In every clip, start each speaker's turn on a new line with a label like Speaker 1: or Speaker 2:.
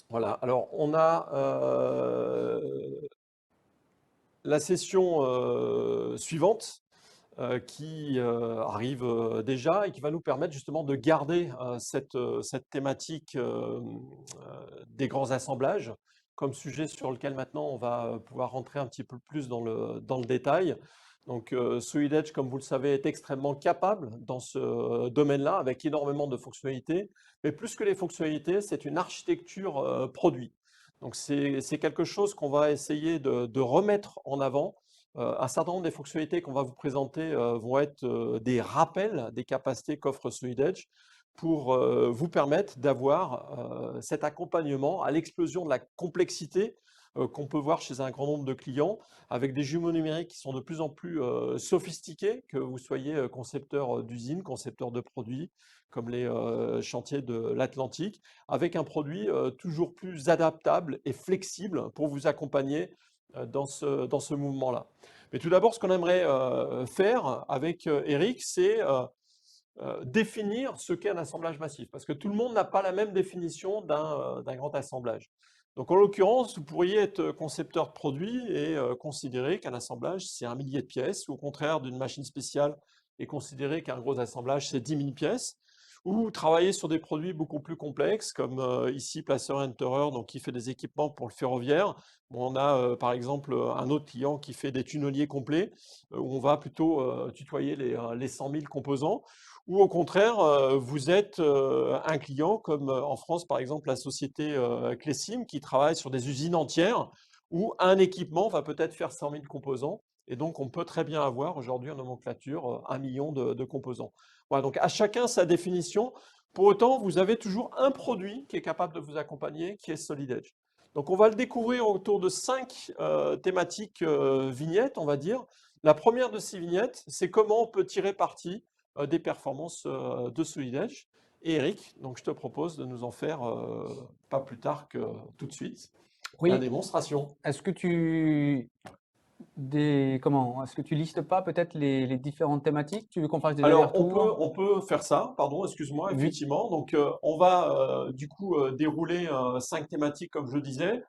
Speaker 1: Voilà, alors on a la session suivante qui arrive déjà et qui va nous permettre justement de garder cette thématique des grands assemblages comme sujet sur lequel maintenant on va pouvoir rentrer un petit peu plus dans le détail. Donc SolidEdge, comme vous le savez, est extrêmement capable dans ce domaine-là avec énormément de fonctionnalités. Mais plus que les fonctionnalités, c'est une architecture produit. Donc c'est quelque chose qu'on va essayer de remettre en avant. Un certain nombre des fonctionnalités qu'on va vous présenter vont être des rappels des capacités qu'offre SolidEdge pour vous permettre d'avoir cet accompagnement à l'explosion de la complexité qu'on peut voir chez un grand nombre de clients, avec des jumeaux numériques qui sont de plus en plus sophistiqués, que vous soyez concepteur d'usine, concepteur de produits, comme les chantiers de l'Atlantique, avec un produit toujours plus adaptable et flexible pour vous accompagner dans ce mouvement-là. Mais tout d'abord, ce qu'on aimerait faire avec Eric, c'est définir ce qu'est un assemblage massif, parce que tout le monde n'a pas la même définition d'un grand assemblage. Donc en l'occurrence, vous pourriez être concepteur de produit et considérer qu'un assemblage, c'est 1 millier de pièces, ou au contraire d'une machine spéciale et considérer qu'un gros assemblage, c'est 10 000 pièces, ou travailler sur des produits beaucoup plus complexes, comme ici Placer Enterer, donc qui fait des équipements pour le ferroviaire. Bon, on a par exemple un autre client qui fait des tunneliers complets, où on va plutôt tutoyer les 100 000 composants. Ou au contraire, vous êtes un client comme en France, par exemple, la société Clecim qui travaille sur des usines entières où un équipement va peut-être faire 100 000 composants. Et donc, on peut très bien avoir aujourd'hui en nomenclature 1 million de composants. Voilà, donc à chacun sa définition. Pour autant, vous avez toujours un produit qui est capable de vous accompagner, qui est SolidEdge. Donc, on va le découvrir autour de 5 thématiques vignettes, on va dire. La première de ces vignettes, c'est comment on peut tirer parti des performances de SolidEdge. Et Eric, donc je te propose de nous en faire pas plus tard que tout de suite la
Speaker 2: Oui,
Speaker 1: démonstration.
Speaker 2: est-ce que est-ce que tu listes pas peut-être les différentes thématiques? Tu veux qu'on fasse des
Speaker 1: Alors, on peut,
Speaker 2: allers-retours?
Speaker 1: on peut faire ça, pardon, excuse-moi,
Speaker 2: Oui.
Speaker 1: effectivement. Donc, on va du coup dérouler 5 thématiques, comme je disais.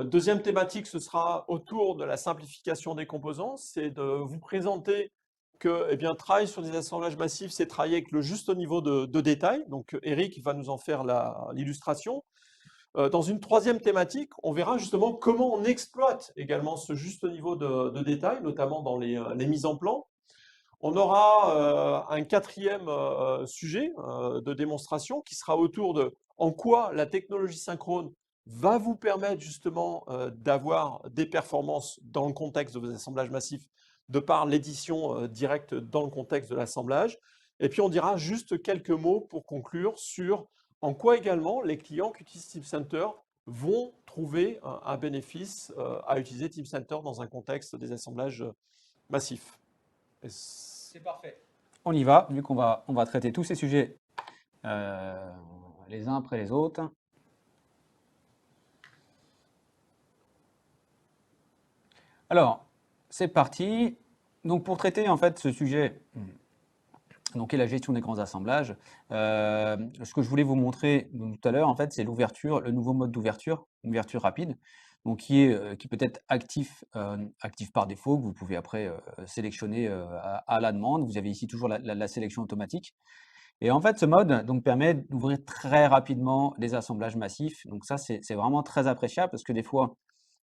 Speaker 1: Deuxième thématique, ce sera autour de la simplification des composants. C'est de vous présenter que, eh bien, travailler sur des assemblages massifs, c'est travailler avec le juste niveau de détail. Donc, Eric va nous en faire l'illustration. Dans une troisième thématique, on verra justement comment on exploite également ce juste niveau de détail, notamment dans les mises en plan. On aura un quatrième sujet de démonstration qui sera autour de en quoi la technologie synchrone va vous permettre justement d'avoir des performances dans le contexte de vos assemblages massifs de par l'édition directe dans le contexte de l'assemblage. Et puis on dira juste quelques mots pour conclure sur en quoi également les clients qui utilisent Teamcenter vont trouver un bénéfice à utiliser Teamcenter dans un contexte des assemblages massifs. Et
Speaker 2: C'est parfait. On y va, vu qu'on va traiter tous ces sujets euh, les uns après les autres. Alors, c'est parti. Donc, pour traiter en fait ce sujet, donc, qui est la gestion des grands assemblages, ce que je voulais vous montrer donc, tout à l'heure, en fait, c'est l'ouverture, le nouveau mode d'ouverture, ouverture rapide, donc qui peut être actif par défaut, que vous pouvez après sélectionner à la demande. Vous avez ici toujours la sélection automatique. Et en fait, ce mode donc, permet d'ouvrir très rapidement des assemblages massifs. Donc ça, c'est vraiment très appréciable parce que des fois,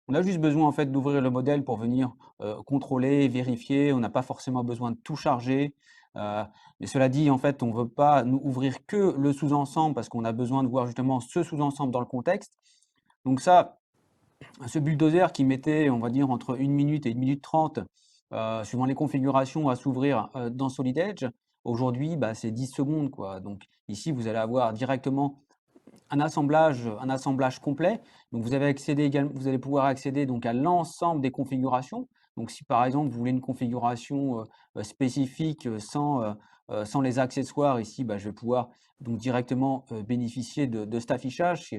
Speaker 2: on a juste besoin en fait d'ouvrir le modèle pour venir contrôler, vérifier. On n'a pas forcément besoin de tout charger. Mais cela dit, en fait, on ne veut pas nous ouvrir que le sous-ensemble parce qu'on a besoin de voir justement ce sous-ensemble dans le contexte. Donc ça, ce bulldozer qui mettait, on va dire, entre 1 minute et 1 minute 30, suivant les configurations, à s'ouvrir dans SolidEdge, aujourd'hui, bah, c'est 10 secondes, quoi. Donc ici, vous allez avoir directement un assemblage complet. Donc vous allez pouvoir accéder donc à l'ensemble des configurations. Donc si par exemple vous voulez une configuration spécifique sans les accessoires, ici bah, je vais pouvoir donc directement bénéficier de cet affichage.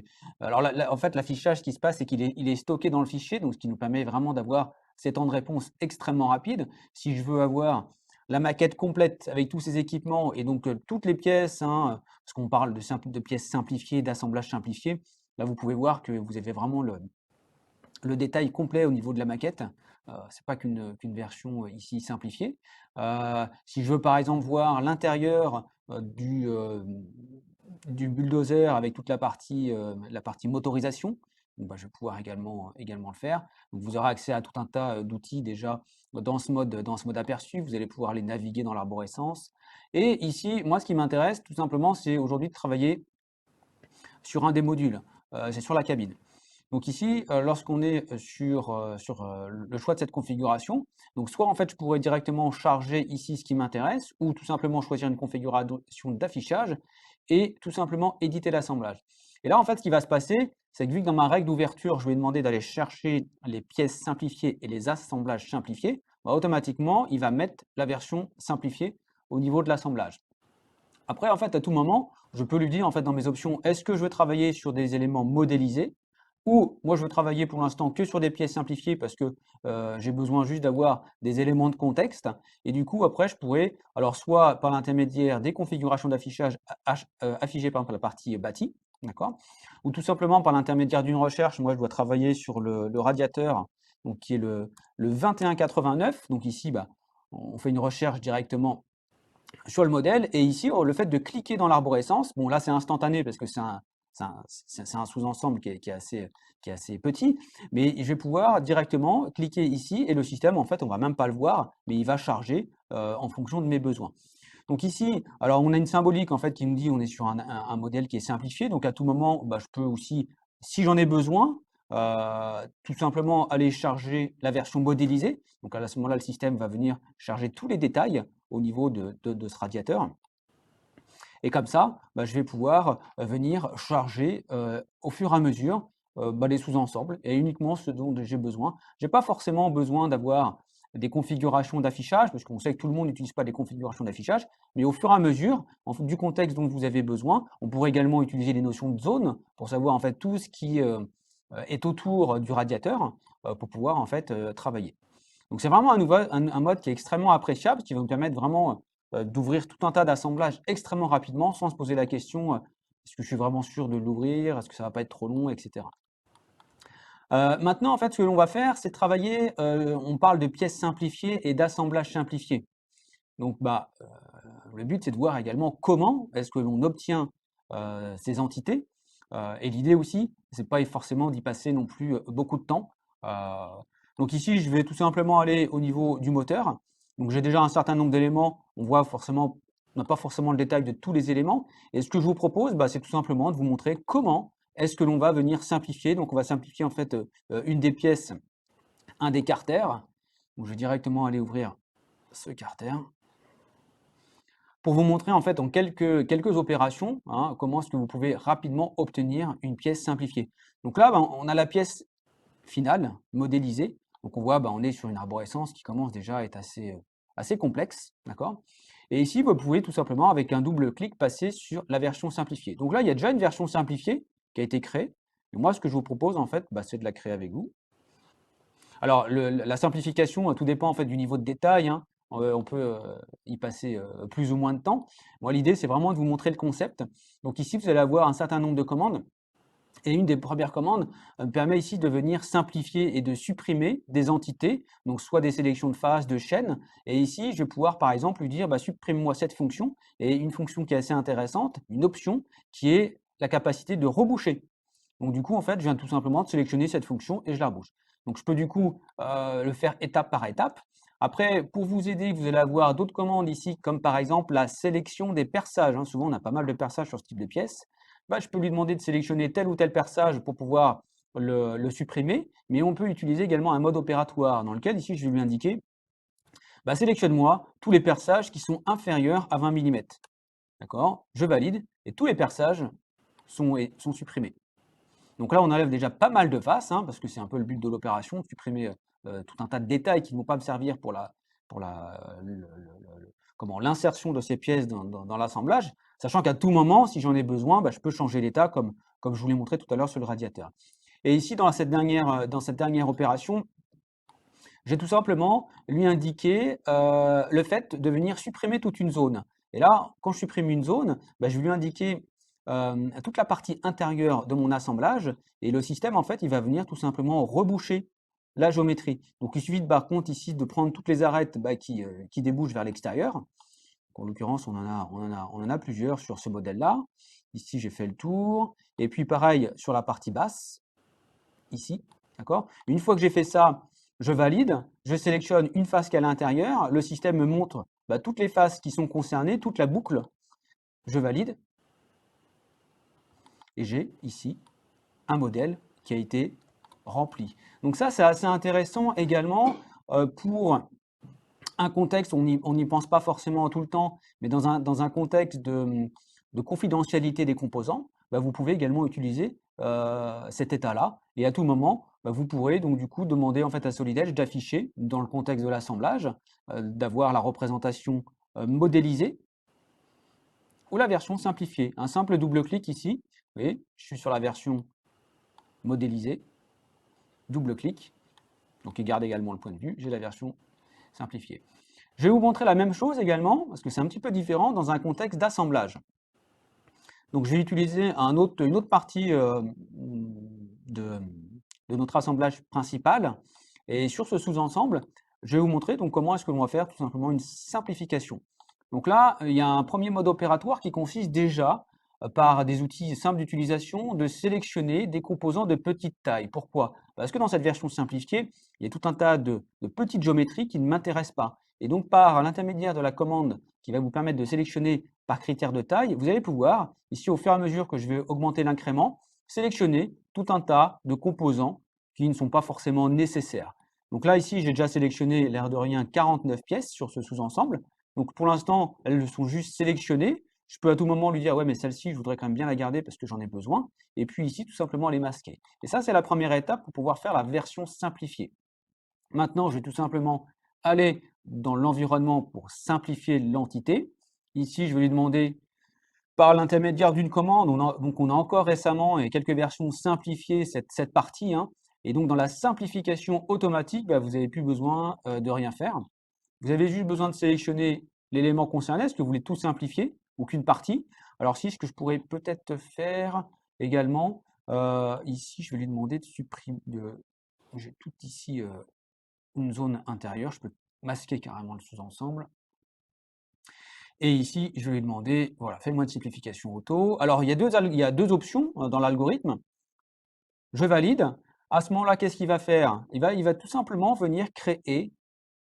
Speaker 2: Alors en fait l'affichage, ce qui se passe, c'est qu'il est stocké dans le fichier, donc ce qui nous permet vraiment d'avoir ces temps de réponse extrêmement rapides. Si je veux avoir la maquette complète avec tous ces équipements et donc toutes les pièces, hein, parce qu'on parle de pièces simplifiées, d'assemblage simplifié. Là, vous pouvez voir que vous avez vraiment le détail complet au niveau de la maquette. C'est pas qu'une version ici simplifiée. Si je veux par exemple voir l'intérieur du bulldozer avec toute la partie motorisation, bon, bah, je vais pouvoir également le faire. Donc, vous aurez accès à tout un tas d'outils déjà dans ce mode aperçu. Vous allez pouvoir les naviguer dans l'arborescence. Et ici, moi, ce qui m'intéresse tout simplement, c'est aujourd'hui de travailler sur un des modules. C'est sur la cabine. Donc ici, lorsqu'on est sur le choix de cette configuration, donc soit en fait je pourrais directement charger ici ce qui m'intéresse, ou tout simplement choisir une configuration d'affichage et tout simplement éditer l'assemblage. Et là en fait ce qui va se passer, c'est que vu que dans ma règle d'ouverture, je lui ai demandé d'aller chercher les pièces simplifiées et les assemblages simplifiés, bah, automatiquement il va mettre la version simplifiée au niveau de l'assemblage. Après, en fait, à tout moment, je peux lui dire, en fait, dans mes options, est-ce que je veux travailler sur des éléments modélisés ou moi, je veux travailler pour l'instant que sur des pièces simplifiées parce que j'ai besoin juste d'avoir des éléments de contexte. Et du coup, après, je pourrais, alors soit par l'intermédiaire des configurations d'affichage affichées par la partie bâtie, d'accord, ou tout simplement par l'intermédiaire d'une recherche. Moi, je dois travailler sur le radiateur, donc qui est le 2189. Donc ici, bah, on fait une recherche directement sur le modèle. Et ici, le fait de cliquer dans l'arborescence, bon là c'est instantané parce que c'est un sous-ensemble qui est assez petit, mais je vais pouvoir directement cliquer ici et le système, en fait, on va même pas le voir, mais il va charger en fonction de mes besoins. Donc ici, alors on a une symbolique en fait qui nous dit on est sur un modèle qui est simplifié, donc à tout moment, bah, je peux aussi, si j'en ai besoin, tout simplement aller charger la version modélisée. Donc à ce moment-là, le système va venir charger tous les détails au niveau de ce radiateur. Et comme ça, bah, je vais pouvoir venir charger au fur et à mesure bah, les sous-ensembles et uniquement ce dont j'ai besoin. Je n'ai pas forcément besoin d'avoir des configurations d'affichage, parce qu'on sait que tout le monde n'utilise pas des configurations d'affichage, mais au fur et à mesure, du contexte dont vous avez besoin, on pourrait également utiliser les notions de zone pour savoir en fait tout ce qui est autour du radiateur pour pouvoir en fait travailler. Donc c'est vraiment un mode qui est extrêmement appréciable, qui va nous permettre vraiment d'ouvrir tout un tas d'assemblages extrêmement rapidement sans se poser la question est-ce que je suis vraiment sûr de l'ouvrir, est-ce que ça va pas être trop long, etc. Maintenant, en fait, ce que l'on va faire, c'est travailler, on parle de pièces simplifiées et d'assemblage simplifié. Donc, bah, le but, c'est de voir également comment est-ce que l'on obtient ces entités. Et l'idée aussi, c'est pas forcément d'y passer non plus beaucoup de temps. Euh, donc ici, je vais tout simplement aller au niveau du moteur. Donc j'ai déjà un certain nombre d'éléments. On voit forcément, on n'a pas forcément le détail de tous les éléments. Et ce que je vous propose, bah, c'est tout simplement de vous montrer comment est-ce que l'on va venir simplifier. Donc on va simplifier en fait une des pièces, un des carters. Donc je vais directement aller ouvrir ce carter pour vous montrer en fait en quelques opérations hein, comment est-ce que vous pouvez rapidement obtenir une pièce simplifiée. Donc là, ben, on a la pièce finale modélisée. Donc on voit, ben, on est sur une arborescence qui commence déjà à être assez complexe, d'accord. Et ici, vous pouvez tout simplement, avec un double clic, passer sur la version simplifiée. Donc là, il y a déjà une version simplifiée qui a été créée. Et moi, ce que je vous propose, en fait, bah, c'est de la créer avec vous. Alors, la simplification, tout dépend en fait du niveau de détail, hein. On peut y passer plus ou moins de temps. Moi, l'idée, c'est vraiment de vous montrer le concept. Donc ici, vous allez avoir un certain nombre de commandes. Et une des premières commandes permet ici de venir simplifier et de supprimer des entités, donc soit des sélections de phases, de chaînes. Et ici, je vais pouvoir par exemple lui dire bah, supprime-moi cette fonction. Et une fonction qui est assez intéressante, une option qui est la capacité de reboucher. Donc du coup, en fait, je viens tout simplement de sélectionner cette fonction et je la rebouche. Donc je peux du coup le faire étape par étape. Après, pour vous aider, vous allez avoir d'autres commandes ici, comme par exemple la sélection des perçages, hein. Souvent, on a pas mal de perçages sur ce type de pièce. Bah, je peux lui demander de sélectionner tel ou tel perçage pour pouvoir le supprimer, mais on peut utiliser également un mode opératoire dans lequel ici je vais lui indiquer bah, sélectionne-moi tous les perçages qui sont inférieurs à 20 mm. D'accord? Je valide et tous les perçages sont supprimés. Donc là, on enlève déjà pas mal de faces, hein, parce que c'est un peu le but de l'opération, de supprimer tout un tas de détails qui ne vont pas me servir pour comment l'insertion de ces pièces dans l'assemblage, sachant qu'à tout moment, si j'en ai besoin, bah, je peux changer l'état comme je vous l'ai montré tout à l'heure sur le radiateur. Et ici, dans cette dernière opération, j'ai tout simplement lui indiqué le fait de venir supprimer toute une zone. Et là, quand je supprime une zone, bah, je vais lui indiquer toute la partie intérieure de mon assemblage et le système, en fait, il va venir tout simplement reboucher la géométrie. Donc, il suffit par contre ici de prendre toutes les arêtes qui débouchent vers l'extérieur. En l'occurrence, on en a plusieurs sur ce modèle-là. Ici, j'ai fait le tour. Et puis, pareil, sur la partie basse, ici, d'accord? Une fois que j'ai fait ça, je valide, je sélectionne une face qui est à l'intérieur, le système me montre toutes les faces qui sont concernées, toute la boucle, je valide, et j'ai ici un modèle qui a été rempli. Donc ça, c'est assez intéressant également pour un contexte, on n'y pense pas forcément tout le temps, mais dans un contexte de confidentialité des composants, vous pouvez également utiliser cet état-là. Et à tout moment, vous pourrez donc du coup demander en fait à Solid Edge d'afficher dans le contexte de l'assemblage, d'avoir la représentation modélisée ou la version simplifiée. Un simple double-clic ici, vous voyez, je suis sur la version modélisée, double-clic, donc il garde également le point de vue, j'ai la version simplifiée. Je vais vous montrer la même chose également, parce que c'est un petit peu différent dans un contexte d'assemblage. Donc je vais utiliser une autre partie de notre assemblage principal, et sur ce sous-ensemble, je vais vous montrer donc comment est-ce que l'on va faire tout simplement une simplification. Donc là, il y a un premier mode opératoire qui consiste déjà, par des outils simples d'utilisation, de sélectionner des composants de petite taille. Pourquoi? Parce que dans cette version simplifiée, il y a tout un tas de petites géométries qui ne m'intéressent pas. Et donc par l'intermédiaire de la commande qui va vous permettre de sélectionner par critère de taille, vous allez pouvoir, ici au fur et à mesure que je vais augmenter l'incrément, sélectionner tout un tas de composants qui ne sont pas forcément nécessaires. Donc là, ici, j'ai déjà sélectionné, l'air de rien, 49 pièces sur ce sous-ensemble. Donc pour l'instant, elles sont juste sélectionnées. Je peux à tout moment lui dire, ouais, mais celle-ci, je voudrais quand même bien la garder parce que j'en ai besoin. Et puis ici, tout simplement les masquer. Et ça, c'est la première étape pour pouvoir faire la version simplifiée. Maintenant, je vais tout simplement aller dans l'environnement pour simplifier l'entité. Ici, je vais lui demander, par l'intermédiaire d'une commande, on a encore récemment et quelques versions simplifié cette partie. Et donc, dans la simplification automatique, vous n'avez plus besoin de rien faire. Vous avez juste besoin de sélectionner l'élément concerné. Est-ce que vous voulez tout simplifier ou qu'une partie? Alors si, ce que je pourrais peut-être faire également, ici, je vais lui demander de supprimer, j'ai tout ici une zone intérieure, je peux masquer carrément le sous-ensemble. Et ici, je vais lui demander, voilà, fais-moi une simplification auto. Alors, il y a deux options dans l'algorithme. Je valide. À ce moment-là, qu'est-ce qu'il va faire? Il va tout simplement venir créer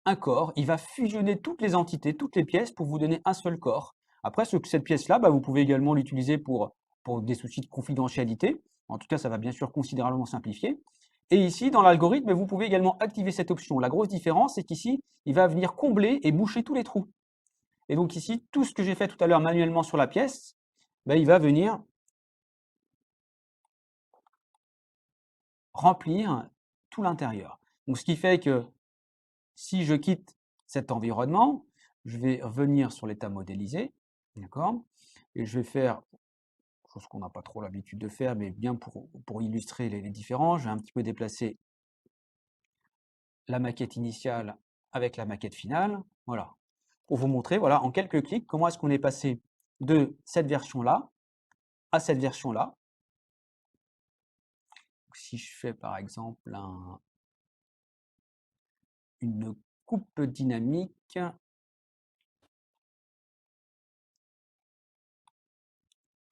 Speaker 2: un corps. Il va fusionner toutes les entités, toutes les pièces pour vous donner un seul corps. Après, cette pièce-là, vous pouvez également l'utiliser pour des soucis de confidentialité. En tout cas, ça va bien sûr considérablement simplifier. Et ici, dans l'algorithme, vous pouvez également activer cette option. La grosse différence, c'est qu'ici, il va venir combler et boucher tous les trous. Et donc ici, tout ce que j'ai fait tout à l'heure manuellement sur la pièce, il va venir remplir tout l'intérieur. Donc ce qui fait que si je quitte cet environnement, je vais revenir sur l'état modélisé, d'accord? Et je vais faire chose qu'on n'a pas trop l'habitude de faire, mais bien pour illustrer les différences, je vais un petit peu déplacer la maquette initiale avec la maquette finale. Voilà. Pour vous montrer, voilà, en quelques clics, comment est-ce qu'on est passé de cette version-là à cette version-là. Si je fais par exemple une coupe dynamique,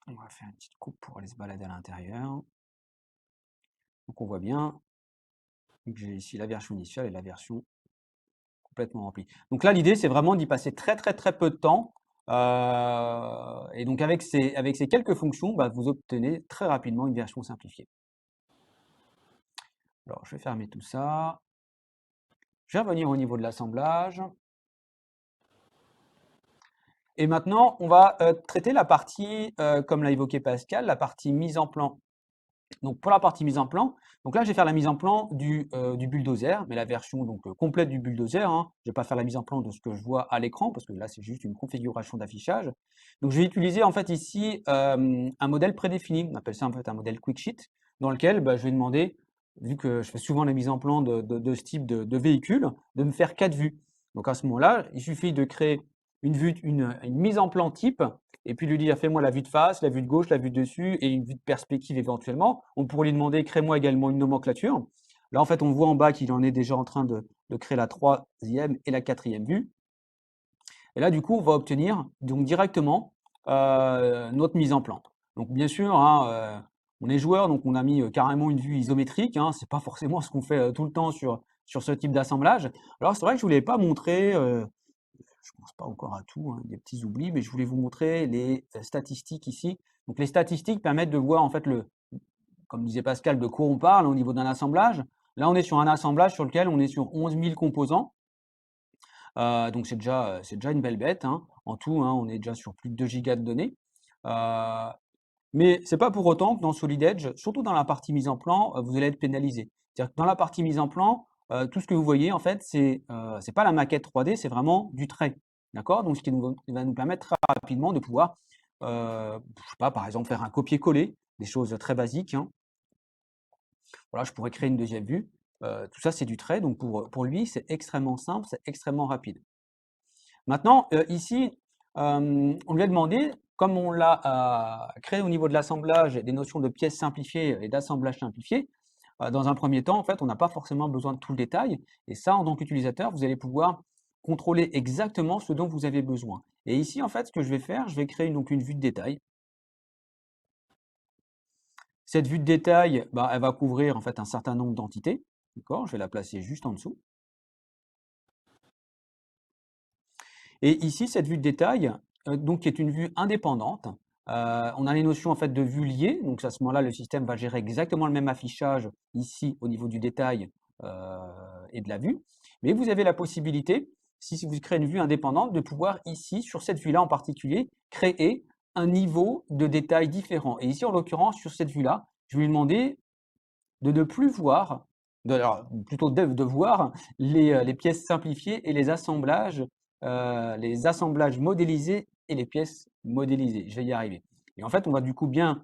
Speaker 2: on va faire une petite coupe pour aller se balader à l'intérieur. Donc on voit bien que j'ai ici la version initiale et la version complètement remplie. Donc là, l'idée, c'est vraiment d'y passer très peu de temps. Et donc avec ces quelques fonctions, vous obtenez très rapidement une version simplifiée. Alors, je vais fermer tout ça. Je vais revenir au niveau de l'assemblage. Et maintenant, on va traiter la partie, comme l'a évoqué Pascal, la partie mise en plan. Donc pour la partie mise en plan, donc là je vais faire la mise en plan du bulldozer, mais la version donc complète du bulldozer. Je ne vais pas faire la mise en plan de ce que je vois à l'écran, parce que là c'est juste une configuration d'affichage. Donc je vais utiliser en fait ici un modèle prédéfini, on appelle ça en fait un modèle quick sheet, dans lequel je vais demander, vu que je fais souvent la mise en plan de ce type de véhicule, de me faire 4 vues. Donc à ce moment-là, il suffit de créer une mise en plan type et puis lui dire fais-moi la vue de face, la vue de gauche, la vue de dessus et une vue de perspective éventuellement. On pourrait lui demander crée-moi également une nomenclature. Là, en fait, on voit en bas qu'il en est déjà en train de créer la troisième et la quatrième vue. Et là, du coup, on va obtenir donc directement notre mise en plan. Donc, bien sûr, hein, on est joueur, donc on a mis carrément une vue isométrique. Hein, c'est pas forcément ce qu'on fait tout le temps sur ce type d'assemblage. Alors, c'est vrai que je ne vous l'ai pas montré, je ne pense pas encore à tout, hein, des petits oublis, mais je voulais vous montrer les statistiques ici. Donc, les statistiques permettent de voir, en fait, comme disait Pascal, de quoi on parle au niveau d'un assemblage. Là, on est sur un assemblage sur lequel on est sur 11 000 composants. Donc c'est déjà une belle bête, hein. En tout, hein, on est déjà sur plus de 2 gigas de données. Mais c'est pas pour autant que dans Solid Edge, surtout dans la partie mise en plan, vous allez être pénalisé. C'est-à-dire que dans la partie mise en plan, tout ce que vous voyez en fait, c'est pas la maquette 3D, c'est vraiment du trait. D'accord? Donc ce qui va nous permettre très rapidement de pouvoir, je sais pas, par exemple, faire un copier-coller, des choses très basiques, hein. Voilà, je pourrais créer une deuxième vue. Tout ça, c'est du trait, donc pour lui, c'est extrêmement simple, c'est extrêmement rapide. Maintenant, ici, on lui a demandé, comme on l'a créé au niveau de l'assemblage des notions de pièces simplifiées et d'assemblage simplifié, dans un premier temps, en fait, on n'a pas forcément besoin de tout le détail. Et ça, en tant qu'utilisateur, vous allez pouvoir contrôler exactement ce dont vous avez besoin. Et ici, en fait, ce que je vais faire, je vais créer donc une vue de détail. Cette vue de détail, bah, elle va couvrir en fait un certain nombre d'entités. D'accord? Je vais la placer juste en dessous. Et ici, cette vue de détail, donc qui est une vue indépendante, on a les notions en fait de vue liée. Donc à ce moment-là, le système va gérer exactement le même affichage ici au niveau du détail et de la vue. Mais vous avez la possibilité, si vous créez une vue indépendante, de pouvoir ici, sur cette vue-là en particulier, créer un niveau de détail différent. Et ici, en l'occurrence, sur cette vue-là, je vais lui demander de ne plus voir, alors, plutôt de voir les pièces simplifiées et les assemblages modélisés et les pièces modélisées. Je vais y arriver. Et en fait, on va du coup bien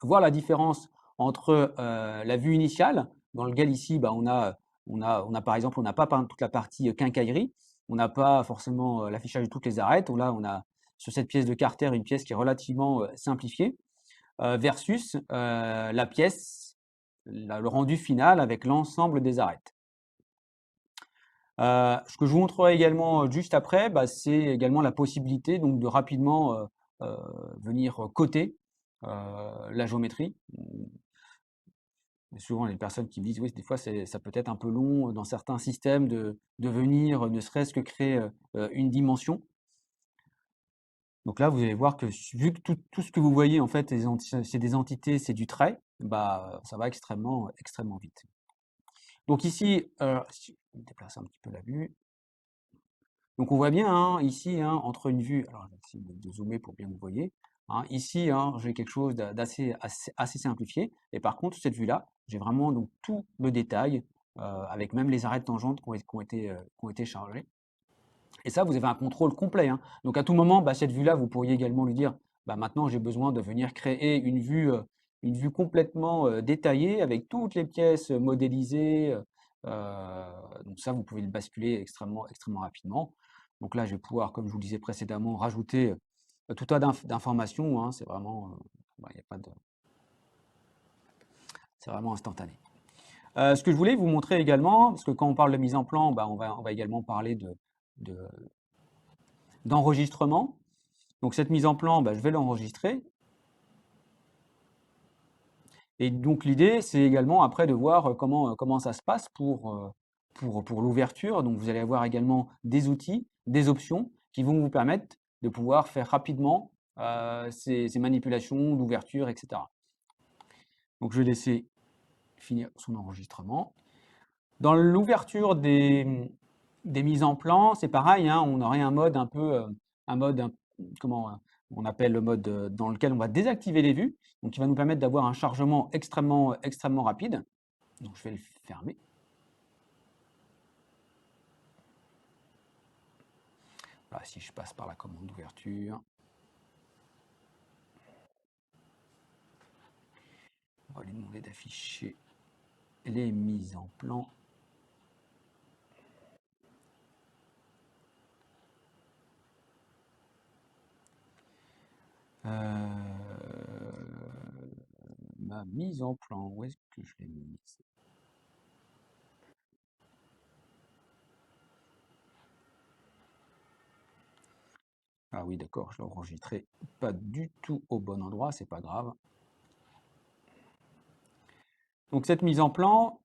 Speaker 2: voir la différence entre la vue initiale, dans lequel ici, bah, on a par exemple, on n'a pas toute la partie quincaillerie, on n'a pas forcément l'affichage de toutes les arêtes. Là, on a sur cette pièce de Carter une pièce qui est relativement simplifiée, versus la pièce, le rendu final avec l'ensemble des arêtes. Ce que je vous montrerai également juste après, bah, c'est également la possibilité donc, de rapidement venir coter la géométrie. Et souvent, les personnes qui me disent oui, des fois, ça peut être un peu long dans certains systèmes de venir ne serait-ce que créer une dimension. Donc là, vous allez voir que vu que tout ce que vous voyez, en fait, c'est des entités, c'est du trait, bah, ça va extrêmement, extrêmement vite. Donc ici, si je déplace un petit peu la vue. Donc on voit bien hein, ici, hein, entre une vue, alors je vais essayer de zoomer pour bien vous voyez. Hein, ici, hein, j'ai quelque chose d'assez assez simplifié. Et par contre, cette vue-là, j'ai vraiment donc, tout le détail, avec même les arêtes tangentes qui ont été chargées. Et ça, vous avez un contrôle complet. Hein. Donc à tout moment, bah, cette vue-là, vous pourriez également lui dire, bah, maintenant j'ai besoin de venir créer une vue complètement détaillée avec toutes les pièces modélisées. Donc ça, vous pouvez le basculer extrêmement, extrêmement rapidement. Donc là, je vais pouvoir, comme je vous le disais précédemment, rajouter tout tas d'informations. Hein. C'est vraiment, bah, y a pas de, c'est vraiment instantané. Ce que je voulais vous montrer également, parce que quand on parle de mise en plan, bah, on va également parler d'enregistrement. Donc cette mise en plan, bah, je vais l'enregistrer. Et donc l'idée, c'est également après de voir comment ça se passe pour l'ouverture. Donc vous allez avoir également des outils, des options qui vont vous permettre de pouvoir faire rapidement ces manipulations d'ouverture, etc. Donc je vais laisser finir son enregistrement. Dans l'ouverture des mises en plan, c'est pareil, hein, on aurait un mode un peu, comment on appelle le mode dans lequel on va désactiver les vues, donc qui va nous permettre d'avoir un chargement extrêmement, extrêmement rapide. Donc je vais le fermer. Voilà, si je passe par la commande d'ouverture, on va lui demander d'afficher les mises en plan. Ma mise en plan, où est-ce que je l'ai mise? Ah oui, d'accord, je l'ai enregistré pas du tout au bon endroit, c'est pas grave. Donc cette mise en plan,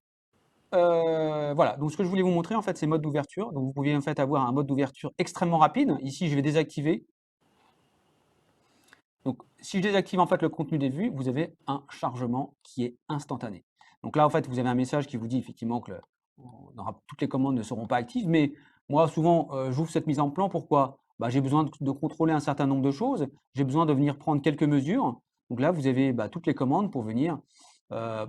Speaker 2: voilà. Donc ce que je voulais vous montrer en fait, c'est mode d'ouverture. Donc vous pouvez en fait avoir un mode d'ouverture extrêmement rapide. Ici, je vais désactiver. Donc si je désactive en fait le contenu des vues, vous avez un chargement qui est instantané. Donc là, en fait, vous avez un message qui vous dit effectivement que toutes les commandes ne seront pas actives. Mais moi, souvent, j'ouvre cette mise en plan. Pourquoi? Bah, j'ai besoin de contrôler un certain nombre de choses. J'ai besoin de venir prendre quelques mesures. Donc là, vous avez toutes les commandes pour venir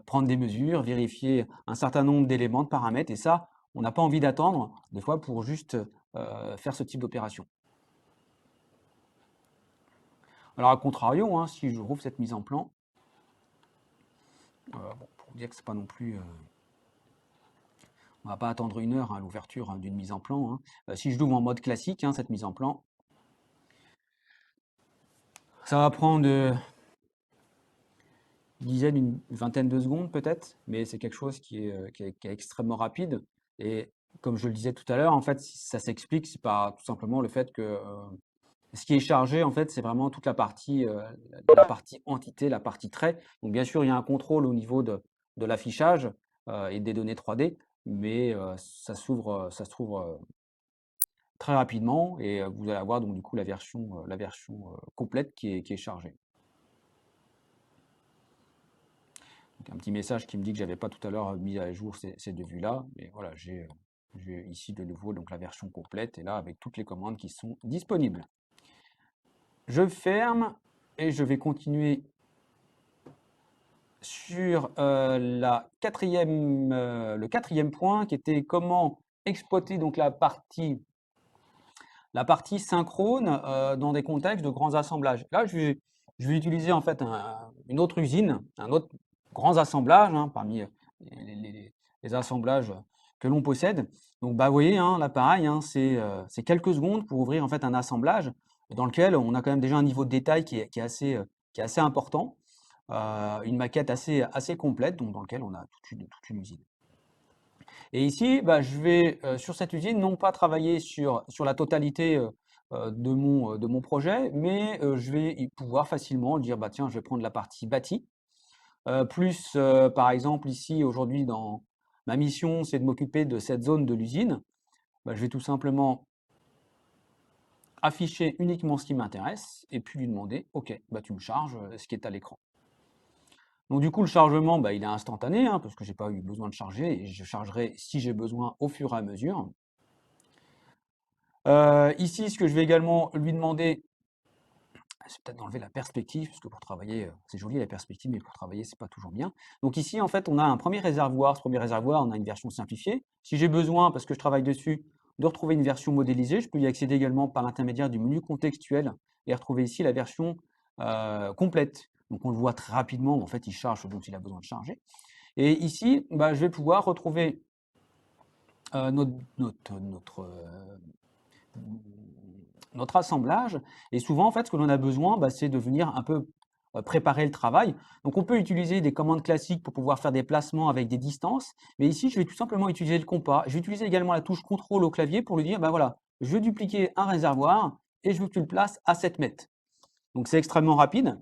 Speaker 2: prendre des mesures, vérifier un certain nombre d'éléments, de paramètres. Et ça, on n'a pas envie d'attendre des fois pour juste faire ce type d'opération. Alors, à contrario, hein, si je rouvre cette mise en plan, bon, pour dire que c'est pas non plus, on va pas attendre 1 heure à l'ouverture d'une mise en plan, hein. Si je l'ouvre en mode classique, hein, cette mise en plan, ça va prendre une dizaine, une vingtaine de secondes peut-être, mais c'est quelque chose qui est extrêmement rapide. Et comme je le disais tout à l'heure, en fait, si ça s'explique, c'est pas tout simplement le fait que ce qui est chargé, en fait, c'est vraiment toute la partie entité, la partie trait. Donc, bien sûr, il y a un contrôle au niveau de l'affichage et des données 3D, mais ça se trouve très rapidement et vous allez avoir donc du coup la version complète qui est chargée. Donc, un petit message qui me dit que j'avais pas tout à l'heure mis à jour ces deux vues-là, mais voilà, j'ai ici de nouveau donc la version complète et là avec toutes les commandes qui sont disponibles. Je ferme et je vais continuer sur le quatrième point qui était comment exploiter donc la partie synchrone dans des contextes de grands assemblages. Là, je vais utiliser en fait une autre usine, un autre grand assemblage parmi les assemblages que l'on possède. Donc, vous voyez, là, pareil, c'est quelques secondes pour ouvrir en fait un assemblage dans lequel on a quand même déjà un niveau de détail qui est assez important, une maquette assez complète, donc dans lequel on a toute une usine. Et ici, je vais sur cette usine non pas travailler sur la totalité de mon projet, mais je vais pouvoir facilement dire tiens, je vais prendre la partie bâtie, plus par exemple ici aujourd'hui dans ma mission, c'est de m'occuper de cette zone de l'usine. Je vais tout simplement afficher uniquement ce qui m'intéresse et puis lui demander OK, tu me charges ce qui est à l'écran. Donc du coup, le chargement, il est instantané, parce que je n'ai pas eu besoin de charger et je chargerai si j'ai besoin au fur et à mesure. Ici, ce que je vais également lui demander, c'est peut-être d'enlever la perspective, parce que pour travailler, c'est joli la perspective, mais pour travailler, c'est pas toujours bien. Donc ici, en fait, on a un premier réservoir. Ce premier réservoir, on a une version simplifiée. Si j'ai besoin, parce que je travaille dessus, de retrouver une version modélisée, je peux y accéder également par l'intermédiaire du menu contextuel et retrouver ici la version complète. Donc on le voit très rapidement, en fait, il charge ce dont il a besoin de charger. Et ici, je vais pouvoir retrouver notre assemblage. Et souvent, en fait, ce que l'on a besoin, c'est de venir un peu préparer le travail. Donc, on peut utiliser des commandes classiques pour pouvoir faire des placements avec des distances. Mais ici, je vais tout simplement utiliser le compas. Je vais utiliser également la touche contrôle au clavier pour lui dire, voilà, je veux dupliquer un réservoir et je veux que tu le places à 7 mètres. Donc, c'est extrêmement rapide.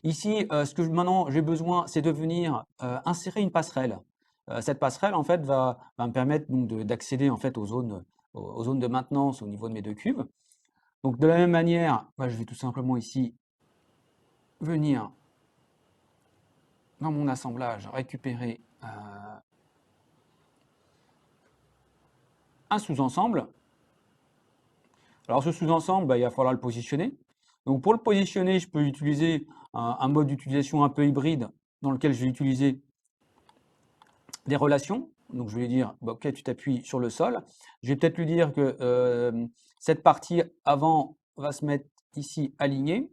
Speaker 2: Ici, ce que maintenant j'ai besoin, c'est de venir insérer une passerelle. Cette passerelle, en fait, va me permettre d'accéder en fait aux zones de maintenance au niveau de mes deux cubes. Donc, de la même manière, je vais tout simplement ici venir dans mon assemblage récupérer un sous-ensemble. Alors, ce sous-ensemble, il va falloir le positionner. Donc, pour le positionner, je peux utiliser un mode d'utilisation un peu hybride dans lequel je vais utiliser des relations. Donc, je vais lui dire, OK, tu t'appuies sur le sol. Je vais peut-être lui dire que cette partie avant va se mettre ici alignée.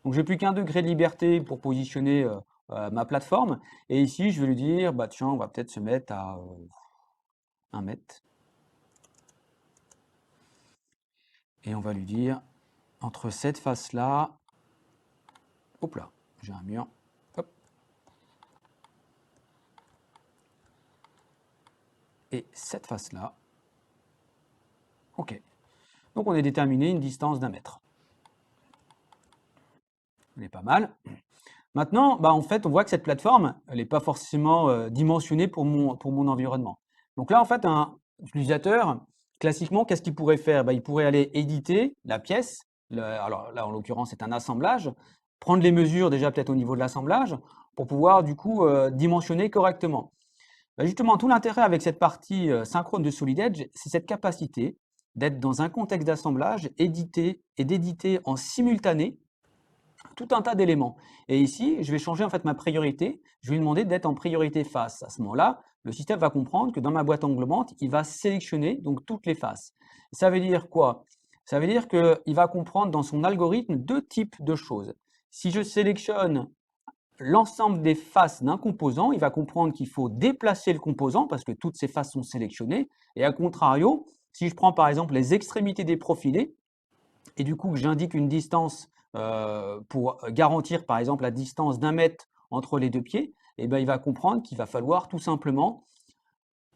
Speaker 2: Donc, je n'ai plus qu'un degré de liberté pour positionner ma plateforme. Et ici, je vais lui dire, tiens, on va peut-être se mettre à 1 mètre. Et on va lui dire entre cette face-là, hop là, j'ai un mur, hop, et cette face-là, ok. Donc on a déterminé une distance d'1 mètre. Elle est pas mal. Maintenant, en fait, on voit que cette plateforme, elle n'est pas forcément dimensionnée pour mon environnement. Donc là, en fait, un utilisateur, classiquement, qu'est-ce qu'il pourrait faire? Il pourrait aller éditer la pièce. Alors là, en l'occurrence, c'est un assemblage. Prendre les mesures déjà peut-être au niveau de l'assemblage pour pouvoir du coup dimensionner correctement. Justement, tout l'intérêt avec cette partie synchrone de Solid Edge, c'est cette capacité d'être dans un contexte d'assemblage, éditer et d'éditer en simultané tout un tas d'éléments. Et ici, je vais changer en fait ma priorité. Je vais lui demander d'être en priorité face. À ce moment-là, le système va comprendre que dans ma boîte englobante, il va sélectionner donc toutes les faces. Ça veut dire quoi? Ça veut dire qu'il va comprendre dans son algorithme deux types de choses. Si je sélectionne l'ensemble des faces d'un composant, il va comprendre qu'il faut déplacer le composant parce que toutes ces faces sont sélectionnées. Et à contrario, si je prends par exemple les extrémités des profilés, et du coup que j'indique une distance pour garantir par exemple la distance d'1 mètre entre les deux pieds, et il va comprendre qu'il va falloir tout simplement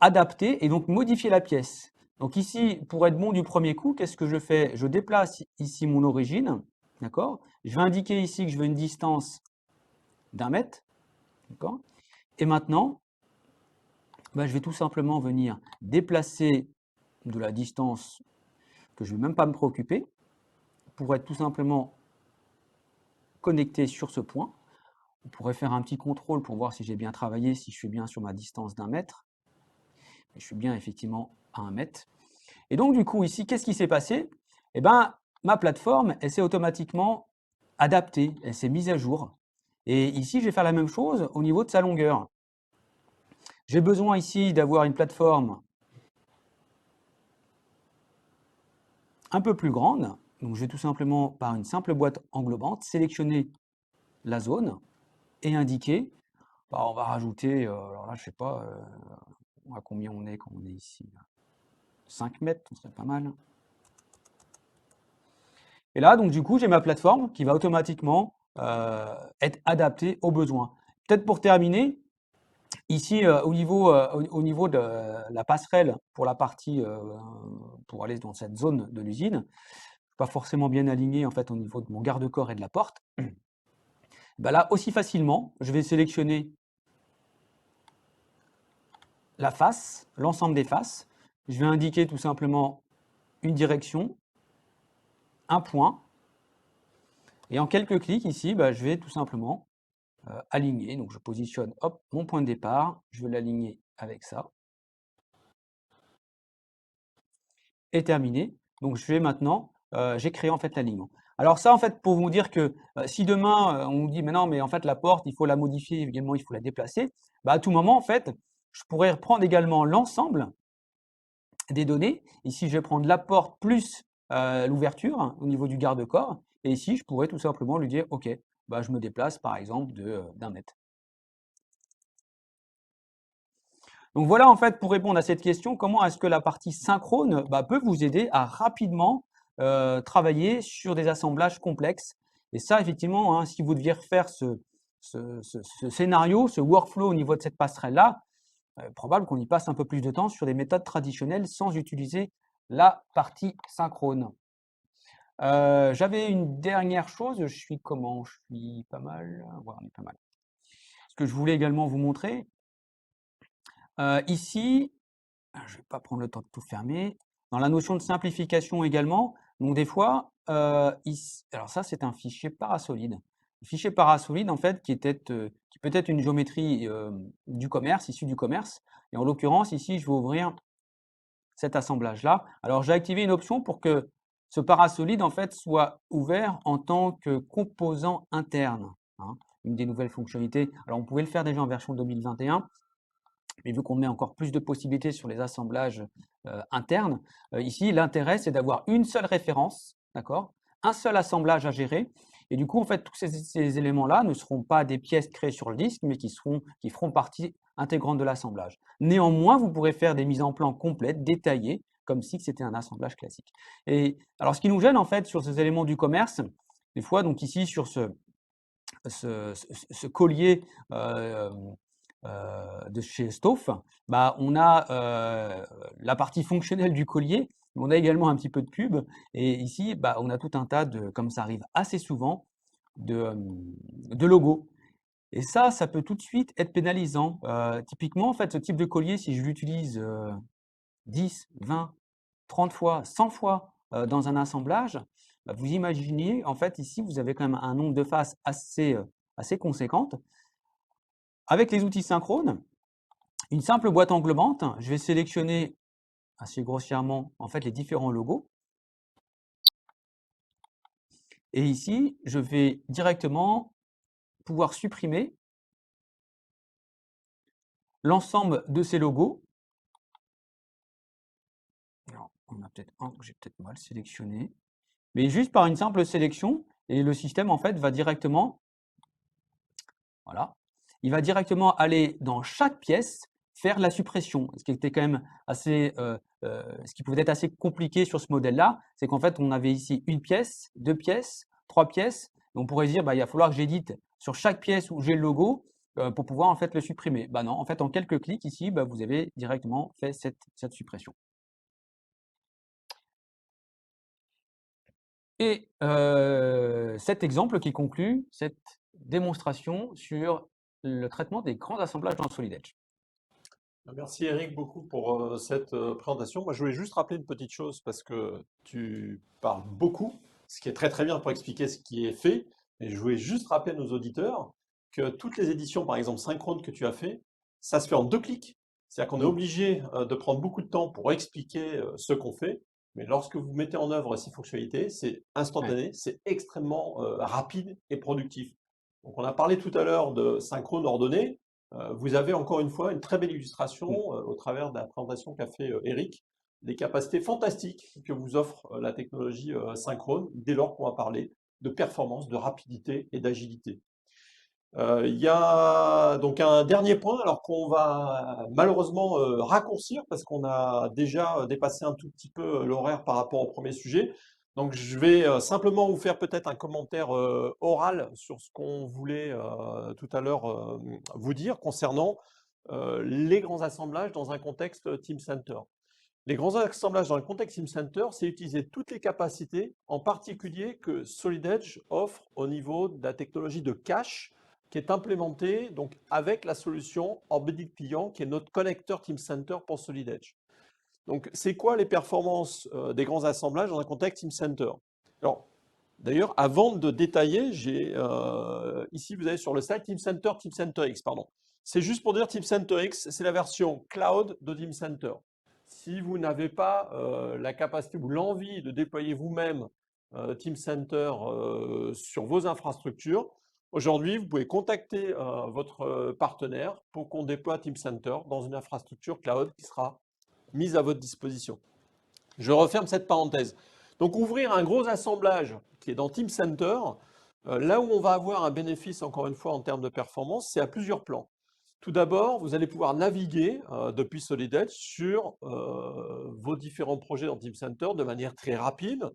Speaker 2: adapter et donc modifier la pièce. Donc ici, pour être bon du premier coup, qu'est-ce que je fais? Je déplace ici mon origine, d'accord? Je vais indiquer ici que je veux une distance d'1 mètre, d'accord? Et maintenant, je vais tout simplement venir déplacer de la distance que je ne vais même pas me préoccuper pour être tout simplement connecté sur ce point. On pourrait faire un petit contrôle pour voir si j'ai bien travaillé, si je suis bien sur ma distance d'1 mètre. Je suis bien effectivement à 1 mètre. Et donc du coup ici, qu'est-ce qui s'est passé? Ma plateforme, elle s'est automatiquement adaptée, elle s'est mise à jour. Et ici, je vais faire la même chose au niveau de sa longueur. J'ai besoin ici d'avoir une plateforme un peu plus grande. Donc je vais tout simplement, par une simple boîte englobante, sélectionner la zone et indiquer. On va rajouter, alors là, je sais pas, à combien on est quand on est ici? 5 mètres, ce serait pas mal. Et là, donc du coup, j'ai ma plateforme qui va automatiquement être adaptée aux besoins. Peut-être pour terminer, ici, au niveau de la passerelle pour la partie, pour aller dans cette zone de l'usine, pas forcément bien aligné en fait au niveau de mon garde-corps et de la porte. Là, aussi facilement, je vais sélectionner la face, l'ensemble des faces. Je vais indiquer tout simplement une direction, un point. Et en quelques clics ici, je vais tout simplement aligner. Donc je positionne hop, mon point de départ, je vais l'aligner avec ça. Et terminé. Donc je vais maintenant, j'ai créé en fait l'alignement. Alors ça en fait pour vous dire que si demain on vous dit mais non mais en fait la porte il faut la modifier également, il faut la déplacer, à tout moment en fait je pourrais reprendre également l'ensemble des données. Ici je vais prendre la porte plus l'ouverture au niveau du garde-corps et ici je pourrais tout simplement lui dire ok, je me déplace par exemple d'1 mètre. Donc voilà en fait pour répondre à cette question, comment est-ce que la partie synchrone peut vous aider à rapidement travailler sur des assemblages complexes. Et ça effectivement, hein, si vous deviez refaire ce scénario, ce workflow au niveau de cette passerelle-là, probable qu'on y passe un peu plus de temps sur des méthodes traditionnelles sans utiliser la partie synchrone. J'avais une dernière chose, je suis comment? Je suis pas mal, ouais, on est pas mal. Ce que je voulais également vous montrer, ici, je ne vais pas prendre le temps de tout fermer. Dans la notion de simplification également, donc des fois, alors ça c'est un fichier parasolide. Le fichier parasolide en fait qui peut être une géométrie du commerce, issue du commerce. Et en l'occurrence ici, je vais ouvrir cet assemblage-là. Alors j'ai activé une option pour que ce parasolide en fait soit ouvert en tant que composant interne, hein, une des nouvelles fonctionnalités. Alors on pouvait le faire déjà en version 2021. Mais vu qu'on met encore plus de possibilités sur les assemblages internes, ici, l'intérêt, c'est d'avoir une seule référence, d'accord? Un seul assemblage à gérer. Et du coup, en fait, tous ces éléments-là ne seront pas des pièces créées sur le disque, mais qui feront partie intégrante de l'assemblage. Néanmoins, vous pourrez faire des mises en plan complètes, détaillées, comme si c'était un assemblage classique. Et alors, ce qui nous gêne en fait sur ces éléments du commerce, des fois, donc ici sur ce collier de chez Stoff, bah, on a la partie fonctionnelle du collier, mais on a également un petit peu de pub. Et ici, bah, on a tout un tas de, comme ça arrive assez souvent, de logos. Et ça peut tout de suite être pénalisant. Typiquement, en fait, ce type de collier, si je l'utilise 10, 20, 30 fois, 100 fois dans un assemblage, bah, vous imaginez, en fait, ici, vous avez quand même un nombre de faces assez conséquente. Avec les outils synchrones, une simple boîte englobante, je vais sélectionner assez grossièrement en fait les différents logos. Et ici, je vais directement pouvoir supprimer l'ensemble de ces logos. Alors, on a peut-être un que j'ai peut-être mal sélectionné, mais juste par une simple sélection, et le système en fait va directement, voilà, il va directement aller dans chaque pièce faire la suppression. Ce qui était quand même assez, ce qui pouvait être assez compliqué sur ce modèle-là, c'est qu'en fait on avait ici une pièce, deux pièces, trois pièces. On pourrait se dire, bah, il va falloir que j'édite sur chaque pièce où j'ai le logo pour pouvoir en fait le supprimer. Bah non, en fait en quelques clics ici, bah, vous avez directement fait cette suppression. Et cet exemple qui conclut cette démonstration sur le traitement des grands assemblages dans Solid Edge.
Speaker 1: Merci Eric beaucoup pour cette présentation. Moi, je voulais juste rappeler une petite chose parce que tu parles beaucoup, ce qui est très très bien pour expliquer ce qui est fait. Et je voulais juste rappeler à nos auditeurs que toutes les éditions, par exemple synchrone que tu as fait, ça se fait en 2 clics. C'est-à-dire qu'on est
Speaker 2: Oui,
Speaker 1: obligé de prendre beaucoup de temps pour expliquer ce qu'on fait. Mais lorsque vous mettez en œuvre ces fonctionnalités, c'est
Speaker 2: ouais.
Speaker 1: instantané, c'est extrêmement rapide et productif. Donc, on a parlé tout à l'heure de synchrone ordonné. Vous avez encore une fois une très belle illustration
Speaker 2: Mm.
Speaker 1: au travers de la présentation qu'a fait Eric, des capacités fantastiques que vous offre la technologie synchrone dès lors qu'on va parler de performance, de rapidité et d'agilité. Il y a donc un dernier point, alors qu'on va malheureusement raccourcir parce qu'on a déjà dépassé un tout petit peu l'horaire par rapport au premier sujet. Donc je vais simplement vous faire peut-être un commentaire oral sur ce qu'on voulait tout à l'heure vous dire concernant les grands assemblages dans un contexte Team Center. Les grands assemblages dans le contexte Team Center, c'est utiliser toutes les capacités, en particulier que Solid Edge offre au niveau de la technologie de cache qui est implémentée donc, avec la solution Embedded Client qui est notre connecteur Team Center pour Solid Edge. Donc, c'est quoi les performances des grands assemblages dans un contexte Team Center? Alors, d'ailleurs, avant de détailler, j'ai ici, vous avez sur le site Team Center X, pardon. C'est juste pour dire Team Center X, c'est la version cloud de Team Center. Si vous n'avez pas la capacité ou l'envie de déployer vous-même Team Center sur vos infrastructures, aujourd'hui, vous pouvez contacter votre partenaire pour qu'on déploie Team Center dans une infrastructure cloud qui sera mise à votre disposition. Je referme cette parenthèse. Donc, ouvrir un gros assemblage qui est dans Team Center, là où on va avoir un bénéfice, encore une fois, en termes de performance, c'est à plusieurs plans. Tout d'abord, vous allez pouvoir naviguer depuis Solid Edge sur vos différents projets dans Team Center de manière très rapide.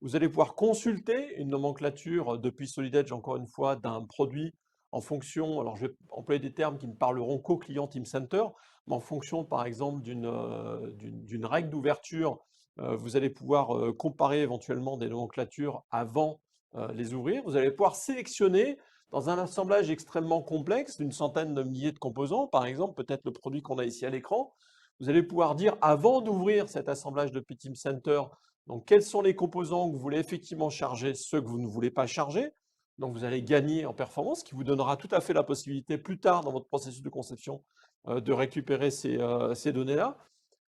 Speaker 1: Vous allez pouvoir consulter une nomenclature depuis Solid Edge, encore une fois, d'un produit en fonction, alors je vais employer des termes qui ne parleront qu'au client Team Center, mais en fonction, par exemple, d'une règle d'ouverture, vous allez pouvoir comparer éventuellement des nomenclatures avant les ouvrir. Vous allez pouvoir sélectionner dans un assemblage extrêmement complexe, d'une centaine de milliers de composants, par exemple, peut-être le produit qu'on a ici à l'écran, vous allez pouvoir dire, avant d'ouvrir cet assemblage depuis Team Center, donc quels sont les composants que vous voulez effectivement charger, ceux que vous ne voulez pas charger. Donc vous allez gagner en performance, ce qui vous donnera tout à fait la possibilité plus tard dans votre processus de conception de récupérer ces données-là.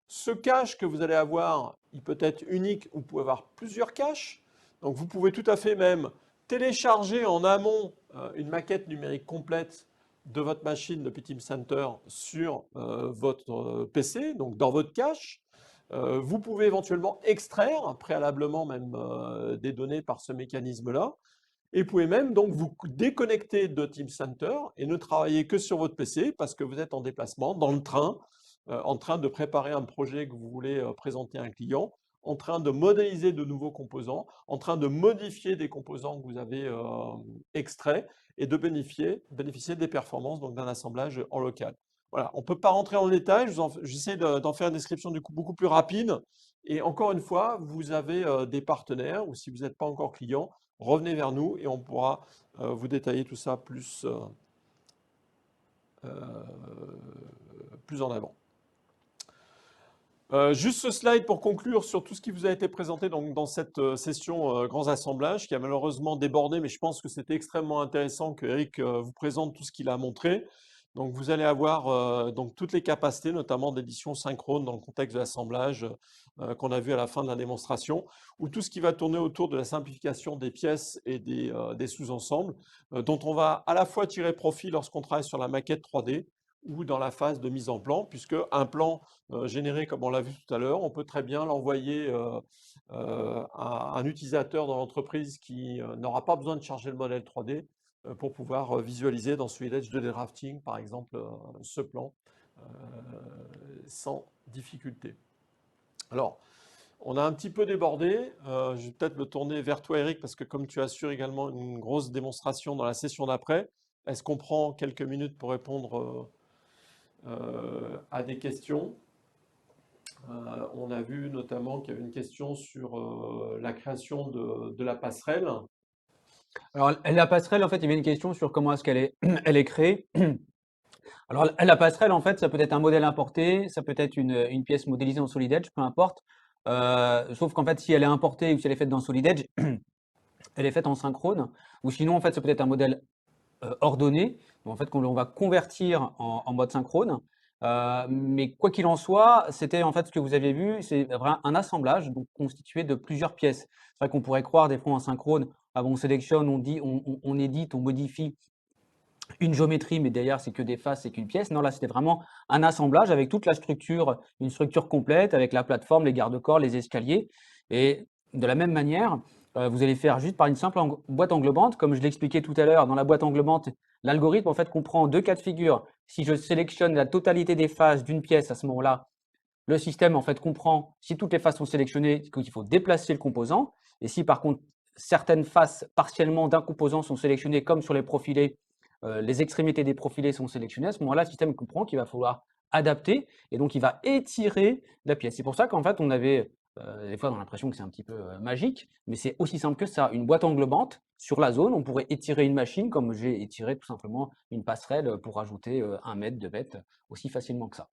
Speaker 1: Ce cache que vous allez avoir, il peut être unique ou vous pouvez avoir plusieurs caches. Donc vous pouvez tout à fait même télécharger en amont une maquette numérique complète de votre machine depuis Team Center sur votre PC, donc dans votre cache. Vous pouvez éventuellement extraire préalablement même des données par ce mécanisme-là. Et vous pouvez même donc vous déconnecter de Team Center et ne travailler que sur votre PC parce que vous êtes en déplacement, dans le train, en train de préparer un projet que vous voulez présenter à un client, en train de modéliser de nouveaux composants, en train de modifier des composants que vous avez extraits et de bénéficier des performances donc d'un assemblage en local. Voilà, on ne peut pas rentrer en détail, j'essaie d'en faire une description du coup beaucoup plus rapide. Et encore une fois, vous avez des partenaires ou si vous n'êtes pas encore client, revenez vers nous et on pourra vous détailler tout ça euh, plus en avant. Juste ce slide pour conclure sur tout ce qui vous a été présenté donc, dans cette session Grands Assemblages qui a malheureusement débordé, mais je pense que c'était extrêmement intéressant que Eric vous présente tout ce qu'il a montré. Donc vous allez avoir donc, toutes les capacités, notamment d'édition synchrone dans le contexte de l'assemblage qu'on a vu à la fin de la démonstration, ou tout ce qui va tourner autour de la simplification des pièces et des sous-ensembles, dont on va à la fois tirer profit lorsqu'on travaille sur la maquette 3D, ou dans la phase de mise en plan, puisque un plan généré, comme on l'a vu tout à l'heure, on peut très bien l'envoyer à un utilisateur dans l'entreprise qui n'aura pas besoin de charger le modèle 3D pour pouvoir visualiser dans Edge 2D Drafting, par exemple, ce plan sans difficulté. Alors, on a un petit peu débordé. Je vais peut-être me tourner vers toi, Eric, parce que comme tu assures également une grosse démonstration dans la session d'après, est-ce qu'on prend quelques minutes pour répondre à des questions? On a vu notamment qu'il y avait une question sur la création de la passerelle.
Speaker 2: Alors, la passerelle, en fait, il y avait une question sur comment est-ce qu'elle est, elle est créée. Alors, la passerelle, en fait, ça peut être un modèle importé, ça peut être une pièce modélisée en Solid Edge, peu importe. Sauf qu'en fait, si elle est importée ou si elle est faite dans Solid Edge, elle est faite en synchrone. Ou sinon, en fait, ça peut être un modèle ordonné, donc en fait, qu'on va convertir en mode synchrone. Mais quoi qu'il en soit, c'était en fait ce que vous aviez vu, c'est vraiment un assemblage donc, constitué de plusieurs pièces. C'est vrai qu'on pourrait croire des fois en synchrone, on sélectionne, on dit, on édite, on modifie une géométrie, mais derrière, c'est que des faces, c'est qu'une pièce. Non, là, c'était vraiment un assemblage avec toute la structure, une structure complète, avec la plateforme, les garde-corps, les escaliers. Et de la même manière, vous allez faire juste par une simple boîte englobante. Comme je l'expliquais tout à l'heure, dans la boîte englobante, l'algorithme, en fait, comprend deux cas de figure. Si je sélectionne la totalité des faces d'une pièce, à ce moment-là, le système, en fait, comprend, si toutes les faces sont sélectionnées, qu'il faut déplacer le composant. Et si, par contre, certaines faces partiellement d'un composant sont sélectionnées, comme sur les profilés, les extrémités des profilés sont sélectionnées, à ce moment-là, le système comprend qu'il va falloir adapter et donc il va étirer la pièce. C'est pour ça qu'en fait, on avait des fois on a l'impression que c'est un petit peu magique, mais c'est aussi simple que ça. Une boîte englobante sur la zone, on pourrait étirer une machine comme j'ai étiré tout simplement une passerelle pour ajouter 1 mètre, 2 mètres, aussi facilement que ça.